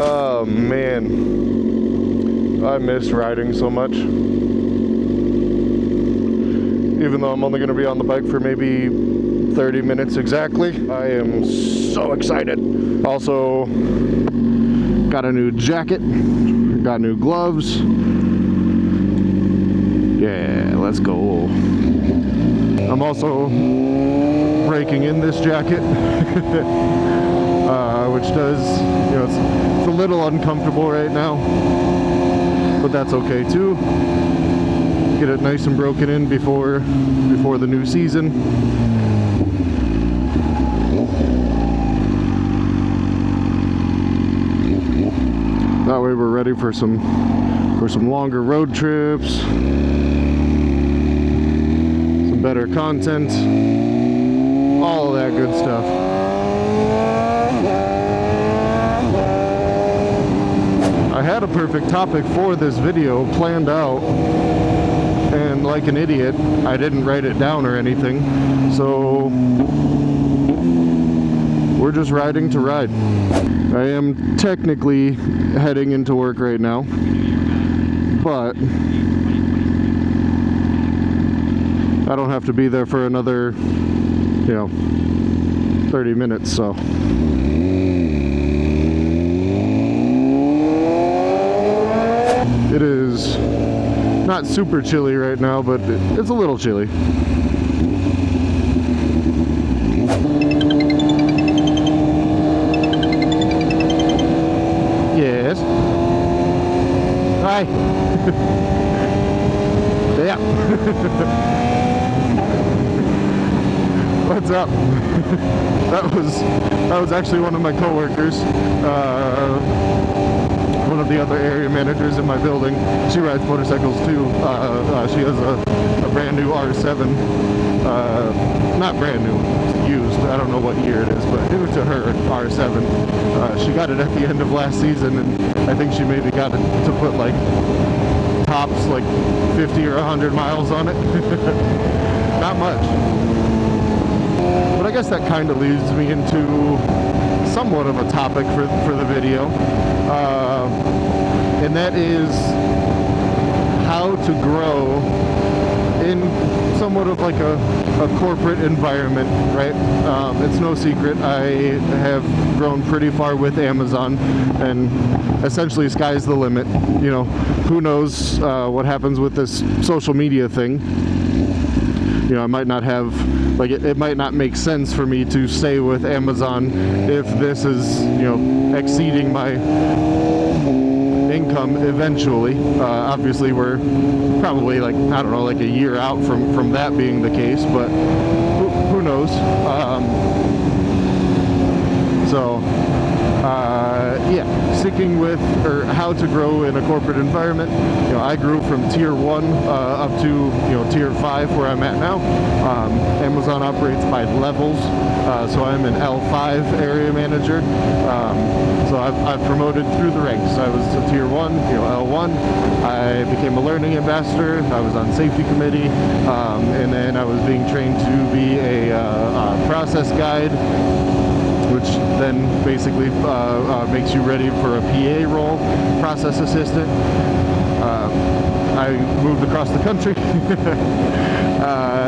Oh man, I miss riding so much. Even though I'm only going to be on the bike for maybe 30 minutes exactly, I am so excited. Also, got a new jacket, got new gloves. Yeah, let's go. I'm also breaking in this jacket, which does, you know, it's a little uncomfortable right now, but that's okay too. Get it nice and broken in before the new season. That way we're ready for some longer road trips, some better content, all of that good stuff. I had a perfect topic for this video planned out, and like an idiot, I didn't write it down or anything, so we're just riding to ride. I am technically heading into work right now, but I don't have to be there for another, 30 minutes, so. It is not super chilly right now, but it's a little chilly. Yes. Hi. Yeah. What's up? That was actually one of my coworkers. One of the other area managers in my building. She rides motorcycles too. She has a brand new R7. Not brand new, used. I don't know what year it is, but new to her R7. She got it at the end of last season, and I think she maybe got it to put like tops like 50 or 100 miles on it. Not much. But I guess that kind of leads me into somewhat of a topic for the video. And that is how to grow in somewhat of like a corporate environment, right? It's no secret I have grown pretty far with Amazon, and essentially sky's the limit. You know, who knows what happens with this social media thing. You know, I might not have, like, it might not make sense for me to stay with Amazon if this is, exceeding my income eventually. Obviously, we're probably like, I don't know, like a year out from that being the case, but who knows? Yeah, sticking with, or how to grow in a corporate environment. I grew from tier 1 up to tier 5 where I'm at now. Amazon operates by levels, so I'm an L5 area manager. So I've promoted through the ranks. I was a tier 1, L1. I became a learning ambassador. I was on safety committee, and then I was being trained to be a process guide, which then basically makes you ready for a PA role, process assistant. I moved across the country,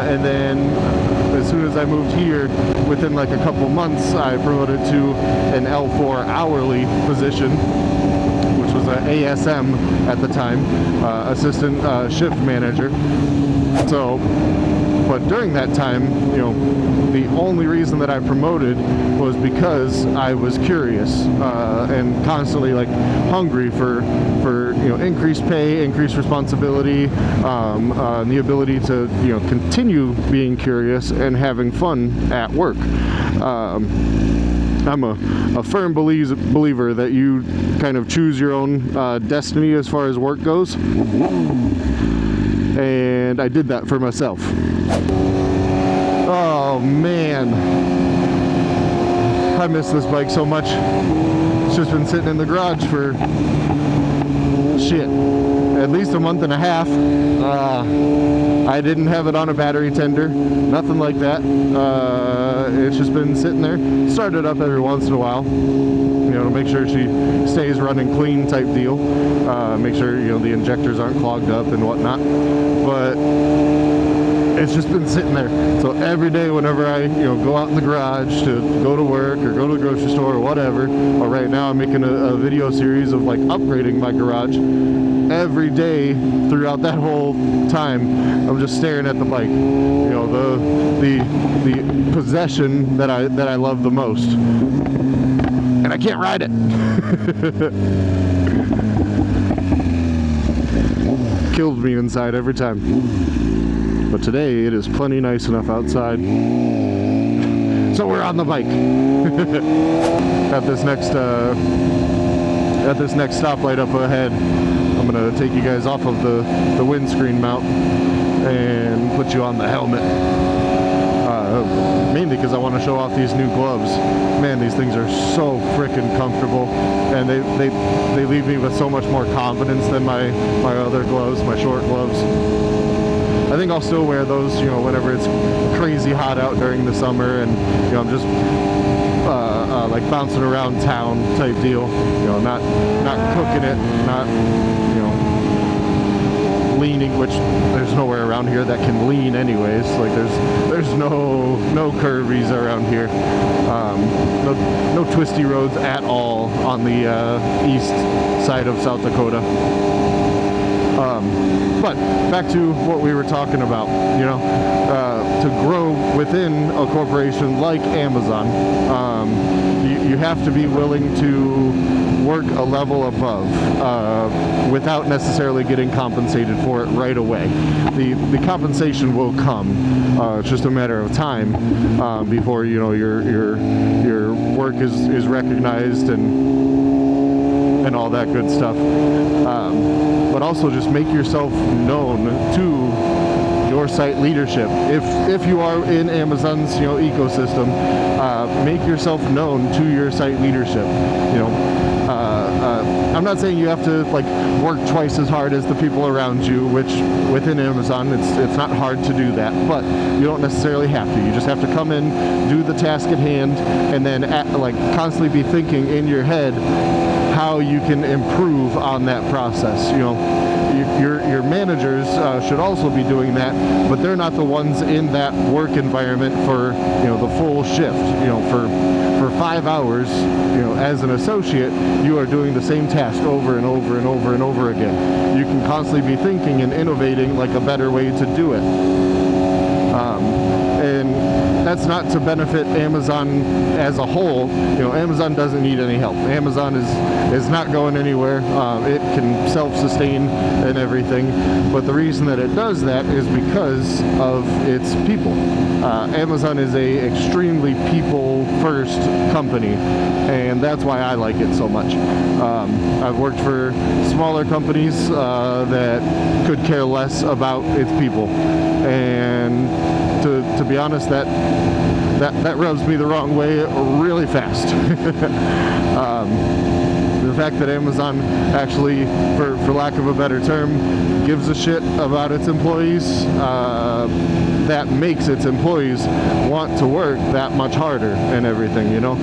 and then as soon as I moved here, within like a couple months, I promoted to an L4 hourly position, which was an ASM at the time, assistant shift manager. So, but during that time, the only reason that I promoted was because I was curious and constantly like hungry for increased pay, increased responsibility, and the ability to continue being curious and having fun at work. I'm a firm believer that you kind of choose your own destiny as far as work goes. And I did that for myself. Oh man, I miss this bike so much. It's just been sitting in the garage for shit, at least a month and a half. I didn't have it on a battery tender, nothing like that. It's just been sitting there. Start it up every once in a while, you know, to make sure she stays running clean type deal. Make sure, you know, the injectors aren't clogged up and whatnot. But it's just been sitting there. So every day whenever I, you know, go out in the garage to go to work or go to the grocery store or whatever, or right now I'm making a video series of like upgrading my garage. Every day throughout that whole time, I'm just staring at the bike. You know, the possession that I love the most, and I can't ride it. Kills me inside every time. But today it is plenty nice enough outside, so we're on the bike. At this next stoplight up ahead, I'm gonna take you guys off of the windscreen mount and put you on the helmet. Mainly because I want to show off these new gloves. Man, these things are so freaking comfortable, and they leave me with so much more confidence than my other gloves, my short gloves. I think I'll still wear those, you know, whenever it's crazy hot out during the summer, and you know, I'm just like bouncing around town type deal. You know, not cooking it, not, you know, leaning, which there's nowhere around here that can lean anyways. Like there's no curvies around here. No twisty roads at all on the east side of South Dakota. But back to what we were talking about, you know, to grow within a corporation like Amazon, you have to be willing to work a level above without necessarily getting compensated for it right away. The compensation will come. It's just a matter of time before, you know, your work is recognized and all that good stuff. But also just make yourself known to your site leadership. If you are in Amazon's, you know, ecosystem, make yourself known to your site leadership. You know, I'm not saying you have to like work twice as hard as the people around you, which within Amazon it's not hard to do that, but you don't necessarily have to. You just have to come in, do the task at hand, and then like constantly be thinking in your head how you can improve on that process. You know, your managers should also be doing that, but they're not the ones in that work environment for, you know, the full shift. You know, for 5 hours, you know, as an associate, you are doing the same task over and over and over and over again. You can constantly be thinking and innovating like a better way to do it. And that's not to benefit Amazon as a whole. You know, Amazon doesn't need any help. Amazon is not going anywhere. It can self-sustain and everything. But the reason that it does that is because of its people. Amazon is a extremely people-first company, and that's why I like it so much. I've worked for smaller companies that could care less about its people, and to be honest, that rubs me the wrong way really fast. The fact that Amazon actually, for lack of a better term, gives a shit about its employees, that makes its employees want to work that much harder and everything, you know?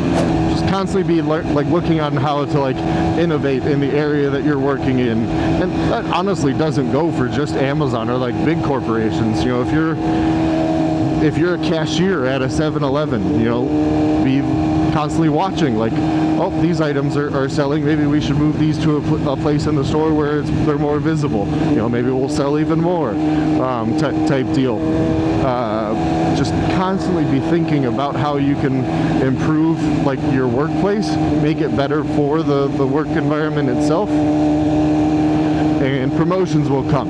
Just constantly be like looking on how to like innovate in the area that you're working in. And that honestly doesn't go for just Amazon or like big corporations. You know, if you're a cashier at a 7-Eleven, you know, be constantly watching, like, oh, these items are selling, maybe we should move these to a place in the store where they're more visible. You know, maybe we'll sell even more, type deal. Just constantly be thinking about how you can improve, like, your workplace, make it better for the work environment itself. And promotions will come,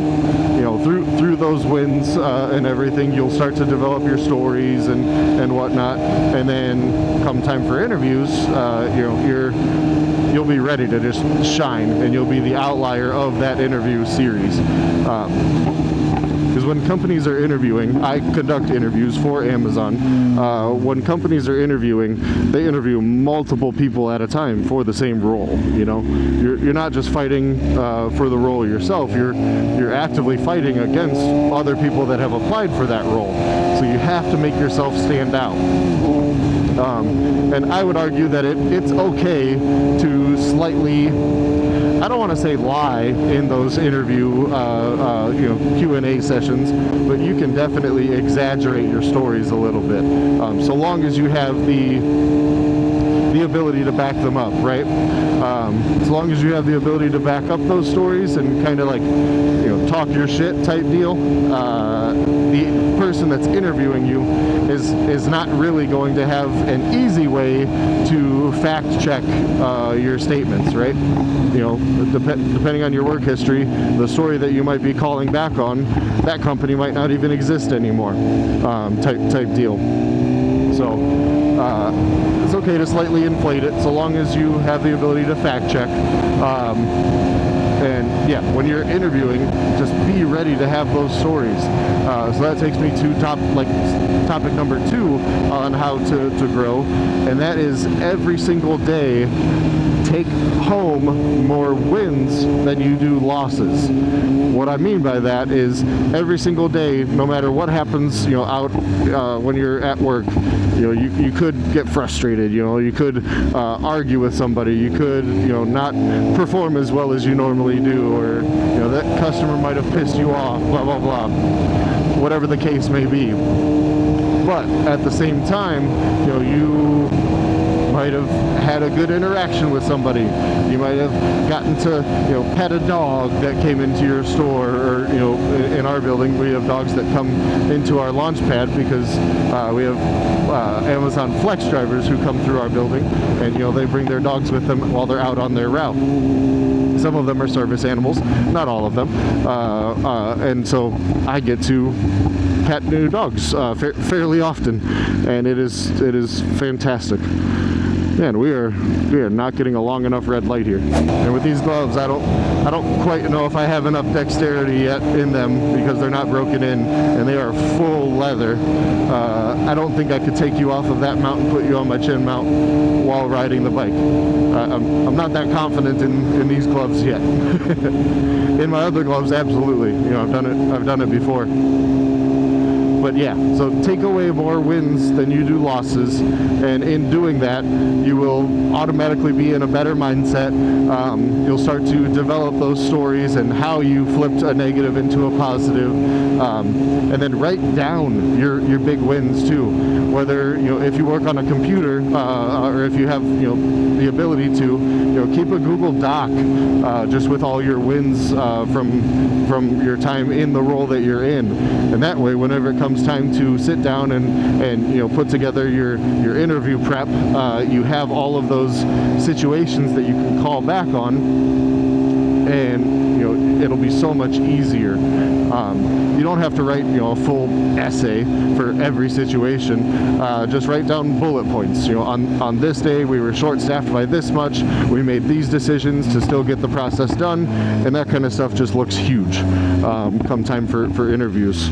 you know, through those wins and everything. You'll start to develop your stories and whatnot, and then come time for interviews, you know, you'll be ready to just shine, and you'll be the outlier of that interview series. Because when companies are interviewing, I conduct interviews for Amazon. When companies are interviewing, they interview multiple people at a time for the same role. You know, you're not just fighting for the role yourself. You're actively fighting against other people that have applied for that role. So you have to make yourself stand out. And I would argue that it's okay to slightly, I don't want to say lie in those interview, Q&A sessions, but you can definitely exaggerate your stories a little bit, so long as you have the ability to back them up, right? As long as you have the ability to back up those stories and kind of like, talk your shit type deal, the person that's interviewing you is not really going to have an easy way to fact check your statements, right? Depending on your work history, the story that you might be calling back on, that company might not even exist anymore, type deal. So it's okay to slightly inflate it, so long as you have the ability to fact check. And yeah, when you're interviewing, just be ready to have those stories. So that takes me to topic number 2 on how to grow, and that is every single day take home more wins than you do losses. What I mean by that is every single day, no matter what happens, out when you're at work, you could get frustrated, you could argue with somebody, you could, not perform as well as you normally do, or, that customer might have pissed you off, blah, blah, blah, whatever the case may be. But at the same time, you might have had a good interaction with somebody. You might have gotten to, pet a dog that came into your store, or, in our building, we have dogs that come into our launch pad because we have Amazon Flex drivers who come through our building, and, they bring their dogs with them while they're out on their route. Some of them are service animals, not all of them. And so I get to pet new dogs fairly often, and it is fantastic. Man, we are not getting a long enough red light here. And with these gloves, I don't quite know if I have enough dexterity yet in them, because they're not broken in and they are full leather. I don't think I could take you off of that mount and put you on my chin mount while riding the bike. I'm not that confident in these gloves yet. In my other gloves, absolutely. I've done it before. But yeah, so take away more wins than you do losses, and in doing that, you will automatically be in a better mindset. You'll start to develop those stories and how you flipped a negative into a positive, and then write down your big wins too. Whether if you work on a computer, or if you have the ability to keep a Google Doc just with all your wins from your time in the role that you're in, and that way, whenever it comes time to sit down and put together your interview prep, you have all of those situations that you can call back on, and it'll be so much easier. You don't have to write a full essay for every situation. Just write down bullet points. On this day we were short-staffed by this much, we made these decisions to still get the process done, and that kind of stuff just looks huge come time for interviews.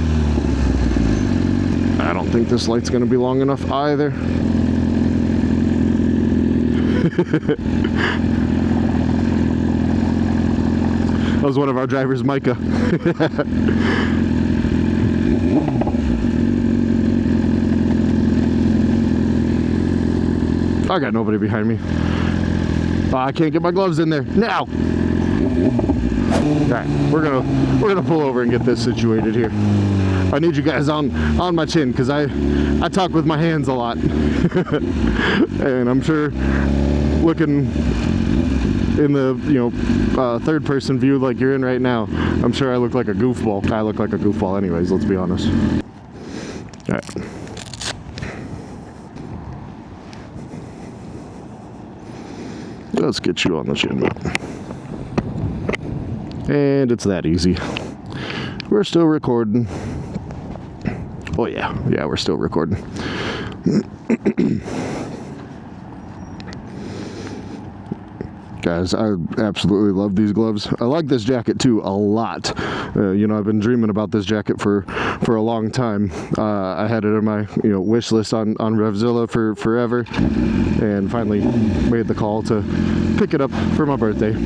I don't think this light's going to be long enough either. That was one of our drivers, Micah. I got nobody behind me. I can't get my gloves in there now. All right, we're gonna pull over and get this situated here. I need you guys on my chin, because I talk with my hands a lot. And I'm sure looking in the third person view like you're in right now, I'm sure I look like a goofball. I look like a goofball anyways, let's be honest. All right. Let's get you on the chin mount. And it's that easy. We're still recording. Oh yeah, we're still recording. Guys, I absolutely love these gloves. I like this jacket too a lot. You know, I've been dreaming about this jacket for a long time. I had it on my wish list on Revzilla for forever, and finally made the call to pick it up for my birthday.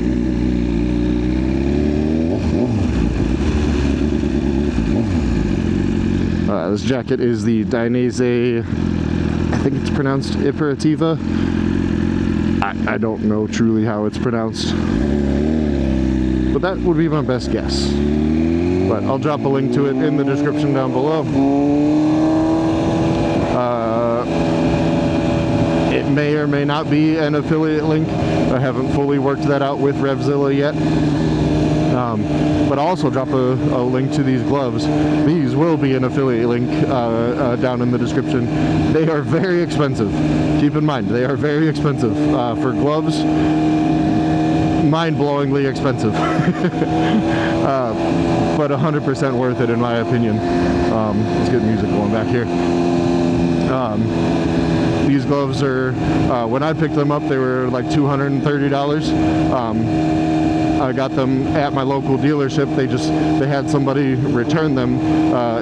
This jacket is the Dainese, I think it's pronounced Imperativa. I don't know truly how it's pronounced, but that would be my best guess. But I'll drop a link to it in the description down below. It may or may not be an affiliate link. I haven't fully worked that out with Revzilla yet. But I'll also drop a link to these gloves. These will be an affiliate link down in the description. They are very expensive. Keep in mind, they are very expensive. For gloves, mind-blowingly expensive. But 100% worth it in my opinion. Let's get music going back here. These gloves are, when I picked them up, they were like $230. I got them at my local dealership. They had somebody return them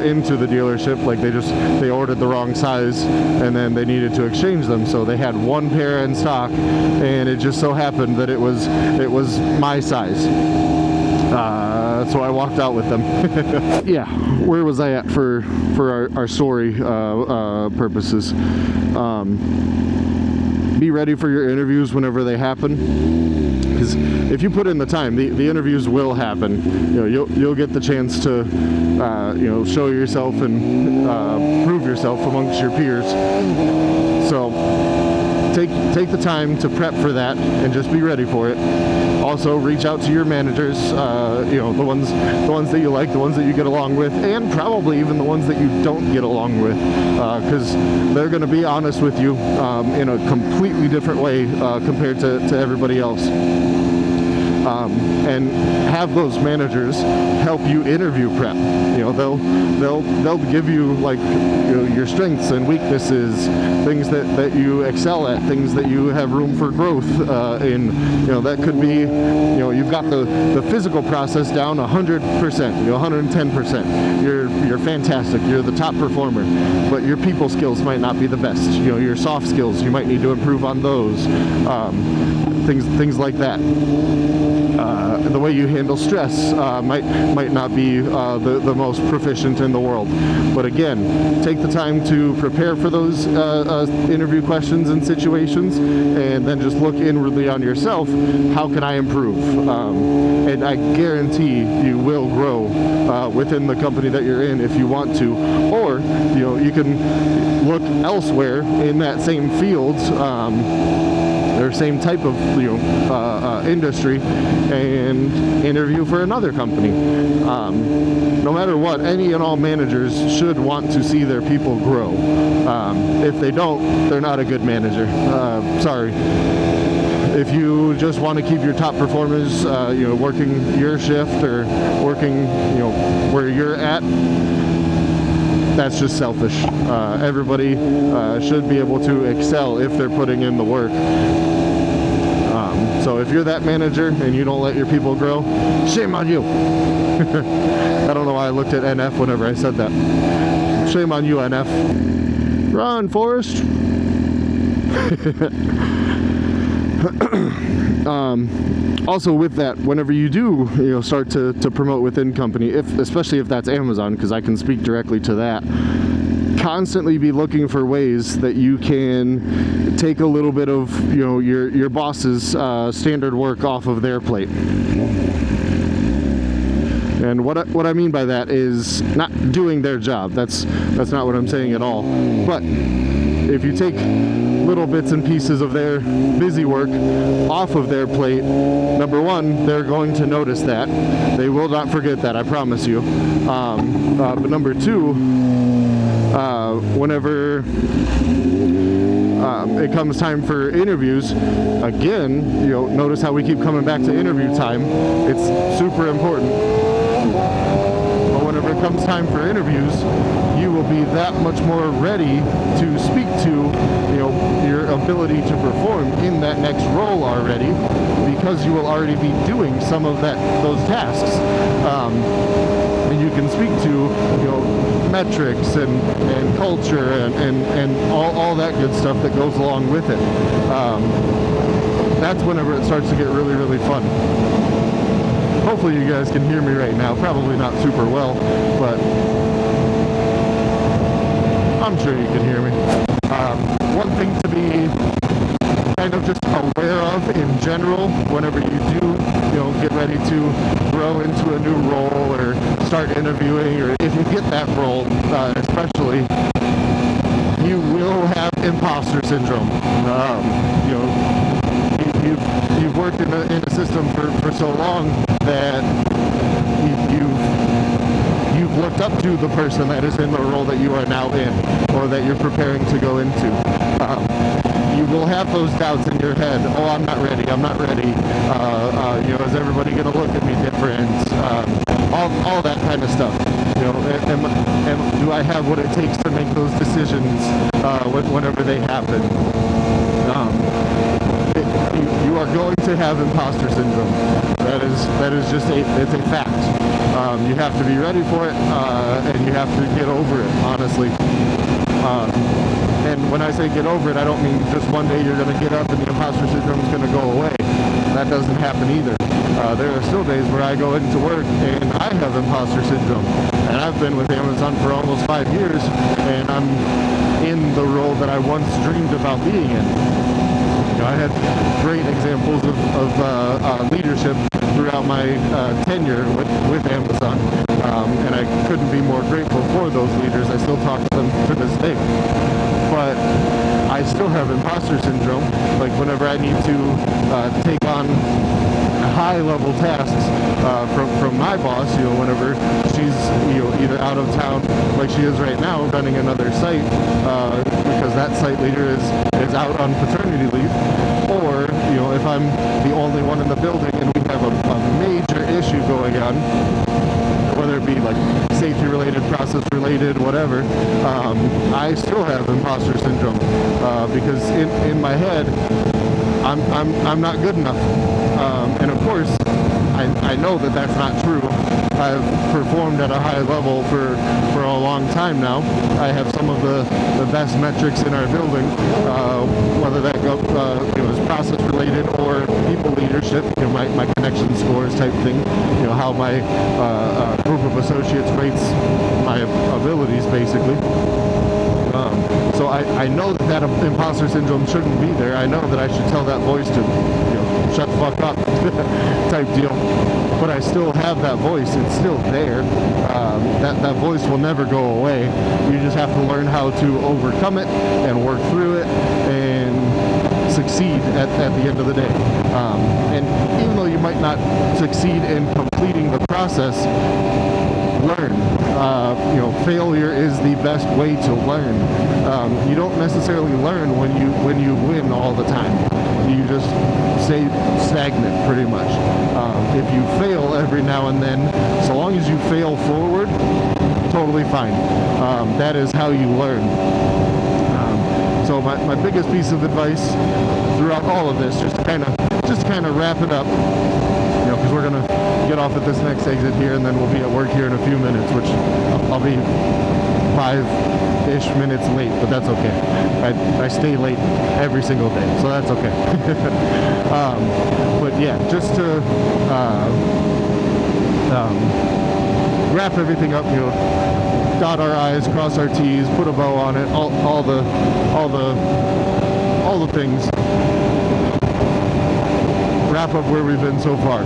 into the dealership. Like they ordered the wrong size, and then they needed to exchange them. So they had one pair in stock, and it just so happened that it was my size. So I walked out with them. Yeah, where was I at for our story purposes? Be ready for your interviews whenever they happen. Because if you put in the time, the interviews will happen. You'll get the chance to show yourself and prove yourself amongst your peers. So take the time to prep for that and just be ready for it. Also, reach out to your managers, the ones that you like, the ones that you get along with, and probably even the ones that you don't get along with, because they're going to be honest with you in a completely different way compared to everybody else. And have those managers help you interview prep. They'll give you your strengths and weaknesses, things that you excel at, things that you have room for growth in. That could be, you've got the physical process down 100%, 110%. You're fantastic. You're the top performer, but your people skills might not be the best. Your soft skills, you might need to improve on those. Things like that. The way you handle stress might not be the most proficient in the world. But again, take the time to prepare for those interview questions and situations, and then just look inwardly on yourself. How can I improve? And I guarantee you will grow within the company that you're in if you want to. Or you can look elsewhere in that same field. Or same type of industry, and interview for another company. No matter what, any and all managers should want to see their people grow. If they don't, they're not a good manager. Sorry. If you just want to keep your top performers, working your shift or working, where you're at, that's just selfish. Everybody should be able to excel if they're putting in the work. So if you're that manager and you don't let your people grow, shame on you. I don't know why I looked at NF whenever I said that. Shame on you, NF. Run, Forrest. Also with that, whenever you do start to promote within company, especially if that's Amazon, because I can speak directly to that, constantly be looking for ways that you can take a little bit of your boss's standard work off of their plate. And what I mean by that is not doing their job. That's not what I'm saying at all. But if you take little bits and pieces of their busy work off of their plate, number one, they're going to notice that. They will not forget that, I promise you. But number two, whenever it comes time for interviews, again, notice how we keep coming back to interview time. It's super important. But whenever it comes time for interviews, you will be that much more ready to speak to, your ability to perform in that next role already, because you will already be doing some of those tasks. And you can speak to, metrics and culture and all that good stuff that goes along with it. That's whenever it starts to get really, really fun. Hopefully you guys can hear me right now. Probably not super well, but I'm sure you can hear me. One thing to be kind of just aware of in general whenever you do, get ready to grow into a new role or start interviewing, or if you get that role, especially, you will have imposter syndrome. You've worked in a system for so long that you've looked up to the person that is in the role that you are now in, or that you're preparing to go into. You will have those doubts in your head. Oh, I'm not ready. Is everybody going to look at me different? All that kind of stuff. Do I have what it takes to make those decisions whenever they happen? You are going to have imposter syndrome. That is just it's a fact. You have to be ready for it, and you have to get over it, honestly. And when I say get over it, I don't mean just one day you're going to get up and the imposter syndrome is going to go away. That doesn't happen either. There are still days where I go into work and I have imposter syndrome. And I've been with Amazon for almost 5 years, and I'm in the role that I once dreamed about being in. I had great examples of leadership throughout my tenure with Amazon, and I couldn't be more grateful for those leaders. I still talk to them to this day. But I still have imposter syndrome, like whenever I need to take on high-level tasks from my boss, whenever she's either out of town, like she is right now, running another site, because that site leader is out on paternity leave, or if I'm the only one in the building and we have a major issue going on, whether it be like safety related, process related, whatever, I still have imposter syndrome, because in my head I'm not good enough, and of course I know that that's not true. I've performed at a high level for a long time now. I have some of the best metrics in our building, whether that is process related or people leadership, my connection scores type thing, how my group of associates rates my abilities basically. So I know that imposter syndrome shouldn't be there. I know that I should tell that voice to, shut the fuck up type deal. But I still have that voice. It's still there. That voice will never go away. You just have to learn how to overcome it and work through it and succeed at the end of the day. And even though you might not succeed in completing the process, learn. Failure is the best way to learn. You don't necessarily learn when you win all the time. You just stay stagnant pretty much. If you fail every now and then, so long as you fail forward, totally fine. That is how you learn. So my biggest piece of advice throughout all of this, just to kind of wrap it up, because we're gonna get off at this next exit here, and then we'll be at work here in a few minutes, which I'll be 5-ish minutes late, but that's okay. I stay late every single day, so that's okay. But yeah, just to wrap everything up, dot our I's, cross our T's, put a bow on it, all the things. Wrap up where we've been so far.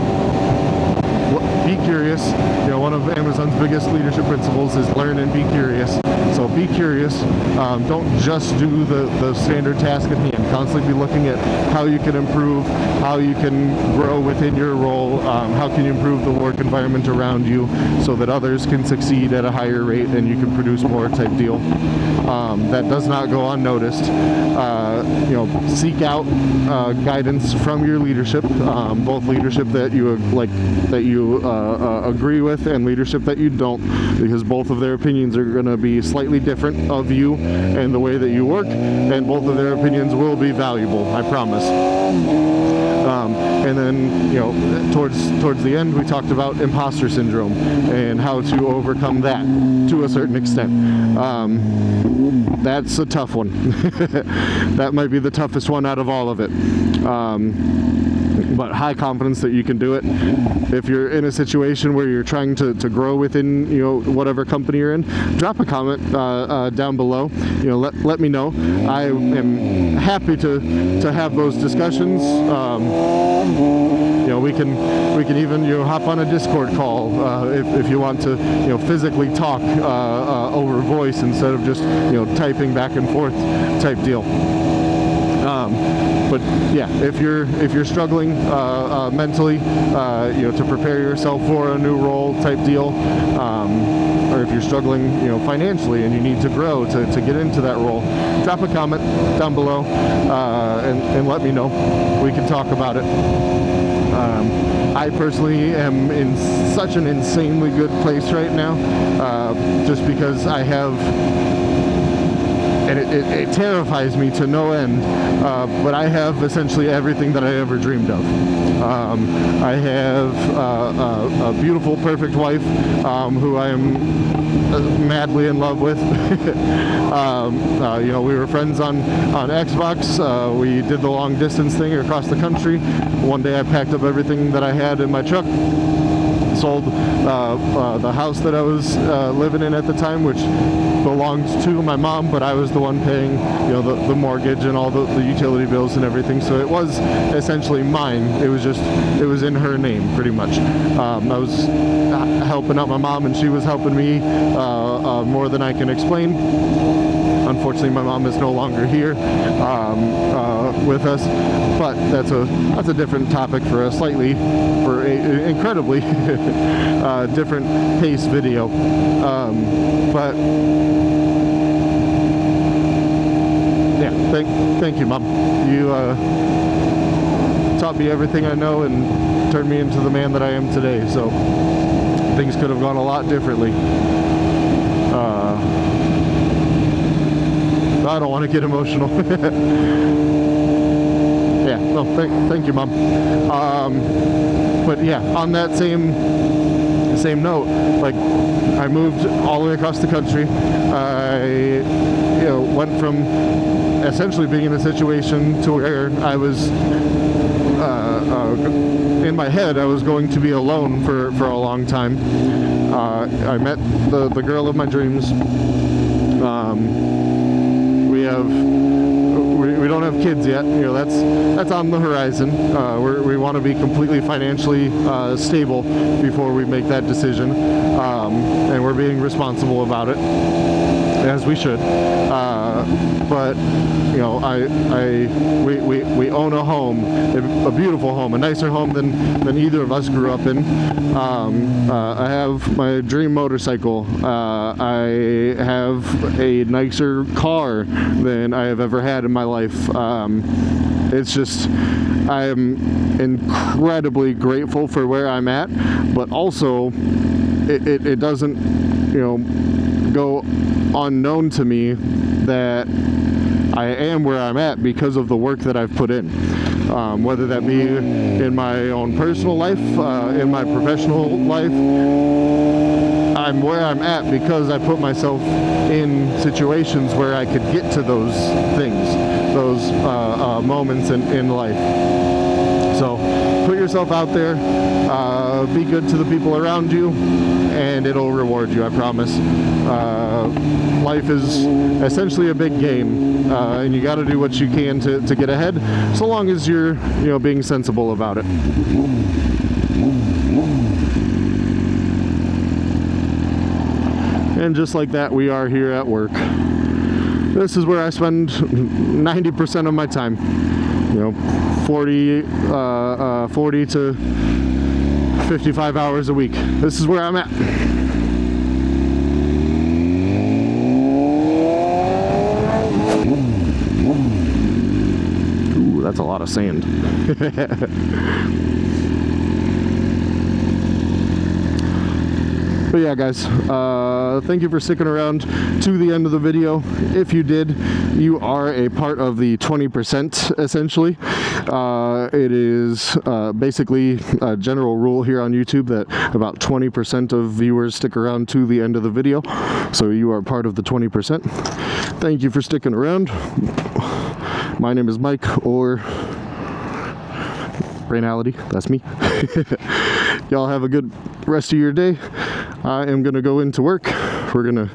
Be curious. One of Amazon's biggest leadership principles is learn and be curious. So be curious. Don't just do the standard task at hand. Constantly be looking at how you can improve, how you can grow within your role, how can you improve the work environment around you so that others can succeed at a higher rate and you can produce more type deal. That does not go unnoticed. Seek out guidance from your leadership, both leadership that you you agree with and leadership that you don't, because both of their opinions are going to be slightly different of you and the way that you work, and both of their opinions will be valuable, I promise. And then, you know, towards the end, we talked about imposter syndrome and how to overcome that to a certain extent. That's a tough one. That might be the toughest one out of all of it. But high confidence that you can do it. If you're in a situation where you're trying to grow within, you know, whatever company you're in, drop a comment down below. You know, let me know. I am happy to have those discussions. You know, we can even, you know, hop on a Discord call if you want to, you know, physically talk over voice instead of just, you know, typing back and forth type deal. But yeah, if you're struggling mentally, you know, to prepare yourself for a new role type deal, or if you're struggling, you know, financially and you need to grow to get into that role, drop a comment down below and let me know. We can talk about it. I personally am in such an insanely good place right now, just because I have, and it terrifies me to no end, but I have essentially everything that I ever dreamed of. I have a beautiful, perfect wife who I am madly in love with. You know, we were friends on Xbox. We did the long distance thing across the country. One day I packed up everything that I had in my truck, sold the house that I was living in at the time, which belonged to my mom, but I was the one paying, you know, the mortgage and all the utility bills and everything. So it was essentially mine. It was in her name pretty much. I was helping out my mom, and she was helping me more than I can explain. Unfortunately, my mom is no longer here with us, but that's a different topic for a incredibly different pace video. But yeah, thank you, Mom. You taught me everything I know and turned me into the man that I am today. So things could have gone a lot differently. I don't want to get emotional. Yeah, no, thank you, Mom. But yeah, on that same note, like, I moved all the way across the country. I, you know, went from essentially being in a situation to where I was in my head I was going to be alone for a long time. I met the girl of my dreams. We don't have kids yet. You know, that's on the horizon. We want to be completely financially stable before we make that decision, and we're being responsible about it, as we should. But you know, we own a home, a beautiful home, a nicer home than either of us grew up in. I have my dream motorcycle. I have a nicer car than I have ever had in my life. It's just, I am incredibly grateful for where I'm at, but also it doesn't, you know, go unknown to me that I am where I'm at because of the work that I've put in, whether that be in my own personal life, in my professional life. I'm where I'm at because I put myself in situations where I could get to those things, those moments in life. So put yourself out there, be good to the people around you, and it'll reward you, I promise. Life is essentially a big game, and you got to do what you can to get ahead, so long as you're, you know, being sensible about it. And just like that, we are here at work. This is where I spend 90% of my time. You know, 40 to 55 hours a week. This is where I'm at. Ooh, that's a lot of sand. But yeah, guys, thank you for sticking around to the end of the video. If you did, you are a part of the 20% essentially. It is basically a general rule here on YouTube that about 20% of viewers stick around to the end of the video. So you are part of the 20%. Thank you for sticking around. My name is Mike, or Rainality, that's me. Y'all have a good rest of your day. I am gonna go into work. We're gonna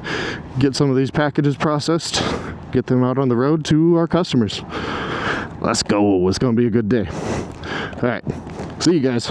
get some of these packages processed, get them out on the road to our customers. Let's go. It's gonna be a good day. All right, see you guys.